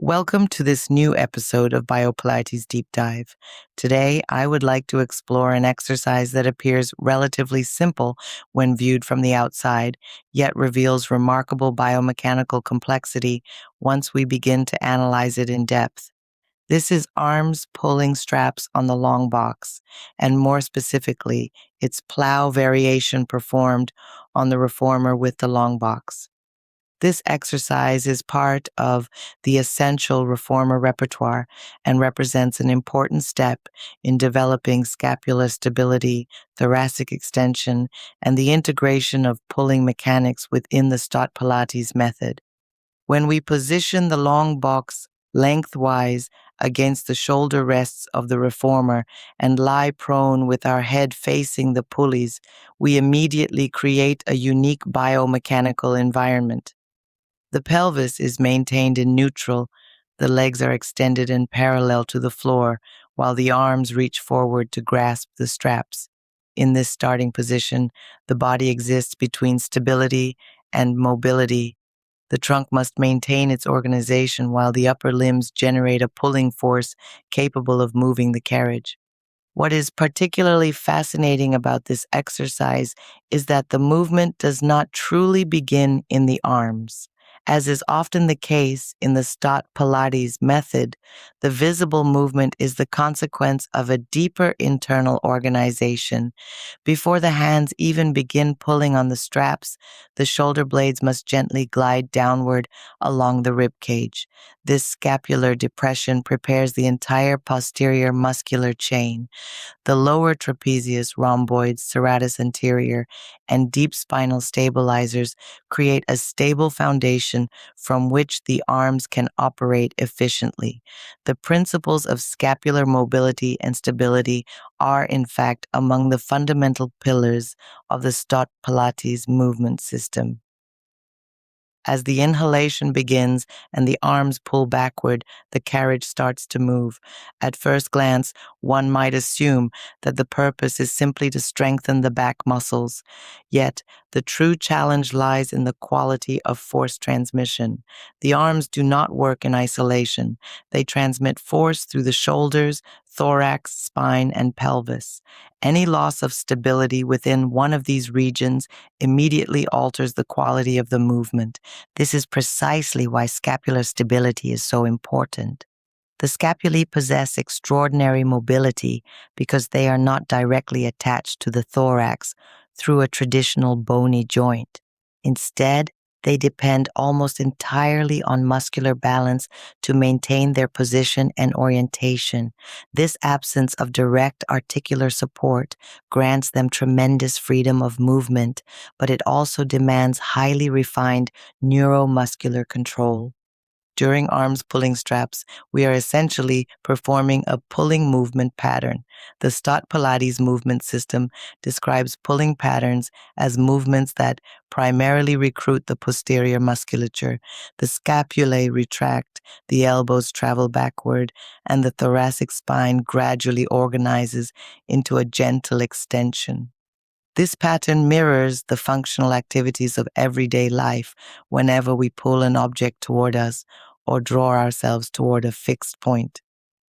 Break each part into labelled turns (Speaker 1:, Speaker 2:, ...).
Speaker 1: Welcome to this new episode of Biopilates Deep Dive. Today, I would like to explore an exercise that appears relatively simple when viewed from the outside, yet reveals remarkable biomechanical complexity once we begin to analyze it in depth. This is arms pulling straps on the long box, and more specifically, its PLOW variation performed on the reformer with the long box. This exercise is part of the essential reformer repertoire and represents an important step in developing scapular stability, thoracic extension, and the integration of pulling mechanics within the Stott Pilates method. When we position the long box lengthwise against the shoulder rests of the reformer and lie prone with our head facing the pulleys, we immediately create a unique biomechanical environment. The pelvis is maintained in neutral, the legs are extended and parallel to the floor, while the arms reach forward to grasp the straps. In this starting position, the body exists between stability and mobility. The trunk must maintain its organization while the upper limbs generate a pulling force capable of moving the carriage. What is particularly fascinating about this exercise is that the movement does not truly begin in the arms. As is often the case in the Stott Pilates method, the visible movement is the consequence of a deeper internal organization. Before the hands even begin pulling on the straps, the shoulder blades must gently glide downward along the rib cage. This scapular depression prepares the entire posterior muscular chain. The lower trapezius, rhomboids, serratus anterior, and deep spinal stabilizers create a stable foundation from which the arms can operate efficiently. The principles of scapular mobility and stability are, in fact, among the fundamental pillars of the Stott Pilates movement system. As the inhalation begins and the arms pull backward, the carriage starts to move. At first glance, one might assume that the purpose is simply to strengthen the back muscles. Yet, the true challenge lies in the quality of force transmission. The arms do not work in isolation. They transmit force through the shoulders, thorax, spine, and pelvis. Any loss of stability within one of these regions immediately alters the quality of the movement. This is precisely why scapular stability is so important. The scapulae possess extraordinary mobility because they are not directly attached to the thorax through a traditional bony joint. Instead, they depend almost entirely on muscular balance to maintain their position and orientation. This absence of direct articular support grants them tremendous freedom of movement, but it also demands highly refined neuromuscular control. During arms pulling straps, we are essentially performing a pulling movement pattern. The Stott Pilates movement system describes pulling patterns as movements that primarily recruit the posterior musculature. The scapulae retract, the elbows travel backward, and the thoracic spine gradually organizes into a gentle extension. This pattern mirrors the functional activities of everyday life whenever we pull an object toward us or draw ourselves toward a fixed point.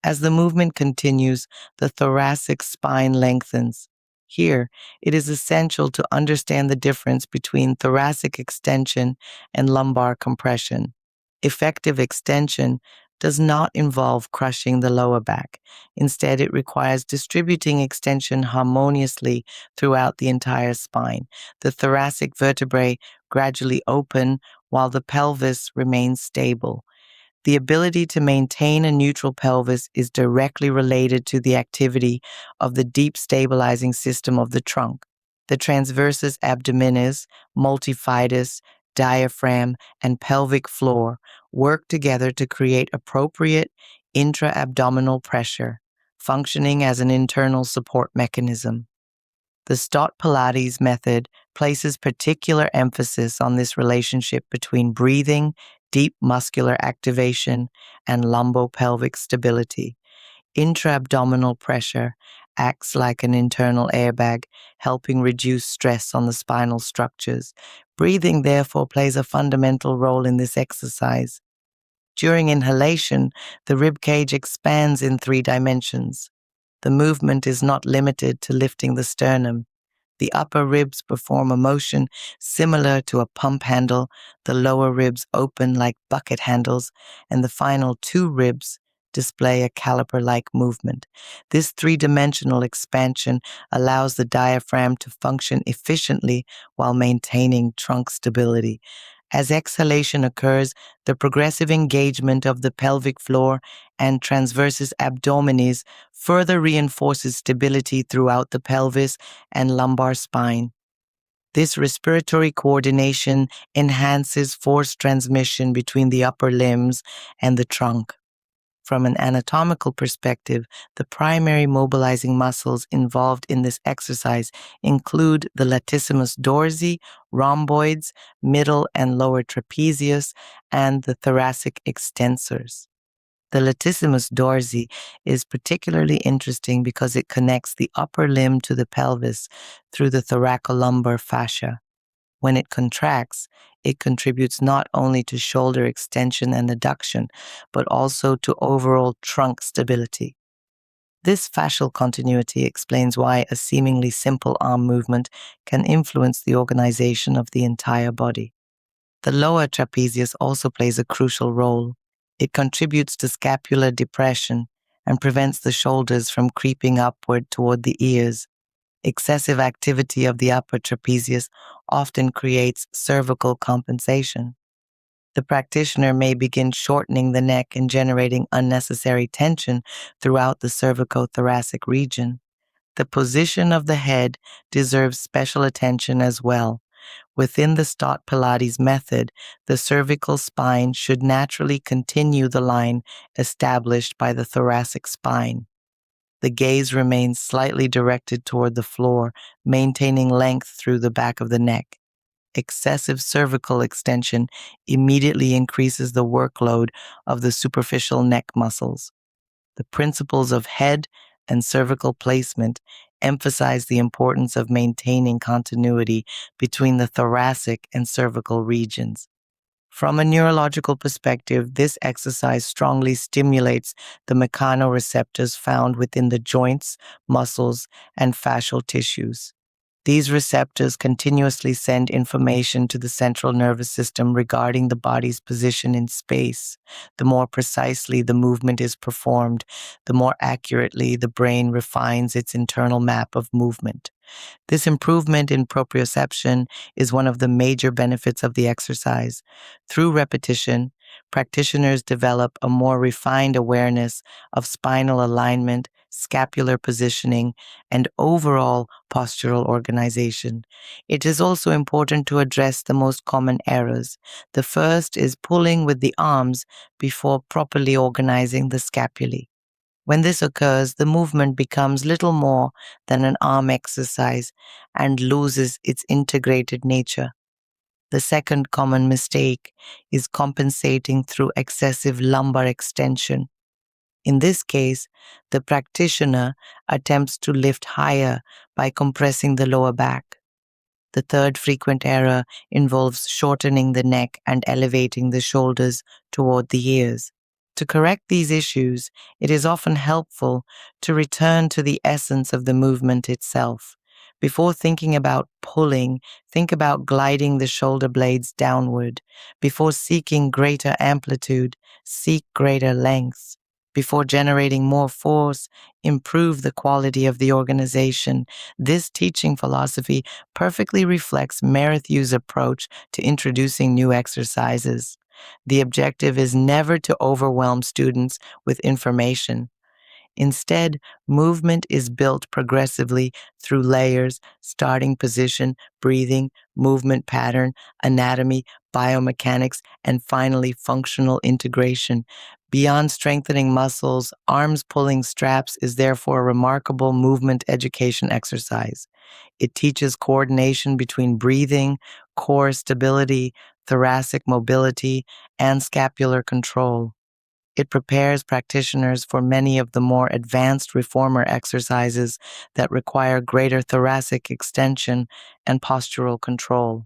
Speaker 1: As the movement continues, the thoracic spine lengthens. Here, it is essential to understand the difference between thoracic extension and lumbar compression. Effective extension does not involve crushing the lower back. Instead, it requires distributing extension harmoniously throughout the entire spine. The thoracic vertebrae gradually open while the pelvis remains stable. The ability to maintain a neutral pelvis is directly related to the activity of the deep stabilizing system of the trunk. The transversus abdominis, multifidus, diaphragm, and pelvic floor work together to create appropriate intra-abdominal pressure, functioning as an internal support mechanism. The Stott Pilates method places particular emphasis on this relationship between breathing, deep muscular activation, and lumbopelvic stability. Intra-abdominal pressure acts like an internal airbag, helping reduce stress on the spinal structures. Breathing, therefore, plays a fundamental role in this exercise. During inhalation, the rib cage expands in 3 dimensions. The movement is not limited to lifting the sternum. The upper ribs perform a motion similar to a pump handle, the lower ribs open like bucket handles, and the final 2 ribs display a caliper-like movement. This 3-dimensional expansion allows the diaphragm to function efficiently while maintaining trunk stability. As exhalation occurs, the progressive engagement of the pelvic floor and transversus abdominis further reinforces stability throughout the pelvis and lumbar spine. This respiratory coordination enhances force transmission between the upper limbs and the trunk. From an anatomical perspective, the primary mobilizing muscles involved in this exercise include the latissimus dorsi, rhomboids, middle and lower trapezius, and the thoracic extensors. The latissimus dorsi is particularly interesting because it connects the upper limb to the pelvis through the thoracolumbar fascia. When it contracts, it contributes not only to shoulder extension and adduction, but also to overall trunk stability. This fascial continuity explains why a seemingly simple arm movement can influence the organization of the entire body. The lower trapezius also plays a crucial role. It contributes to scapular depression and prevents the shoulders from creeping upward toward the ears. Excessive activity of the upper trapezius often creates cervical compensation. The practitioner may begin shortening the neck and generating unnecessary tension throughout the cervicothoracic region. The position of the head deserves special attention as well. Within the Stott Pilates method, the cervical spine should naturally continue the line established by the thoracic spine. The gaze remains slightly directed toward the floor, maintaining length through the back of the neck. Excessive cervical extension immediately increases the workload of the superficial neck muscles. The principles of head and cervical placement emphasize the importance of maintaining continuity between the thoracic and cervical regions. From a neurological perspective, this exercise strongly stimulates the mechanoreceptors found within the joints, muscles, and fascial tissues. These receptors continuously send information to the central nervous system regarding the body's position in space. The more precisely the movement is performed, the more accurately the brain refines its internal map of movement. This improvement in proprioception is one of the major benefits of the exercise. Through repetition, practitioners develop a more refined awareness of spinal alignment, scapular positioning, and overall postural organization. It is also important to address the most common errors. The first is pulling with the arms before properly organizing the scapulae. When this occurs, the movement becomes little more than an arm exercise and loses its integrated nature. The second common mistake is compensating through excessive lumbar extension. In this case, the practitioner attempts to lift higher by compressing the lower back. The third frequent error involves shortening the neck and elevating the shoulders toward the ears. To correct these issues, it is often helpful to return to the essence of the movement itself. Before thinking about pulling, think about gliding the shoulder blades downward. Before seeking greater amplitude, seek greater length. Before generating more force, improve the quality of the organization. This teaching philosophy perfectly reflects Merithew's approach to introducing new exercises. The objective is never to overwhelm students with information. Instead, movement is built progressively through layers, starting position, breathing, movement pattern, anatomy, biomechanics, and finally functional integration. Beyond strengthening muscles, arms pulling straps is therefore a remarkable movement education exercise. It teaches coordination between breathing, core stability, thoracic mobility, and scapular control. It prepares practitioners for many of the more advanced reformer exercises that require greater thoracic extension and postural control.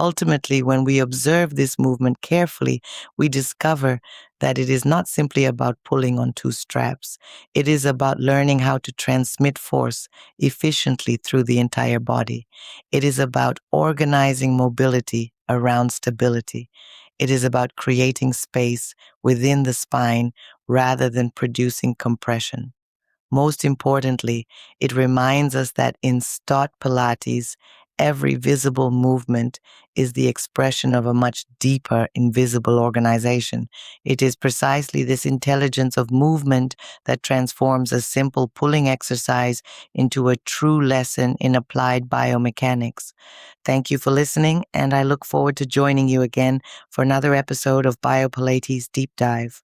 Speaker 1: Ultimately, when we observe this movement carefully, we discover that it is not simply about pulling on two straps. It is about learning how to transmit force efficiently through the entire body. It is about organizing mobility around stability. It is about creating space within the spine rather than producing compression. Most importantly, it reminds us that in Stott Pilates, every visible movement is the expression of a much deeper invisible organization. It is precisely this intelligence of movement that transforms a simple pulling exercise into a true lesson in applied biomechanics. Thank you for listening, and I look forward to joining you again for another episode of Biopilates Deep Dive.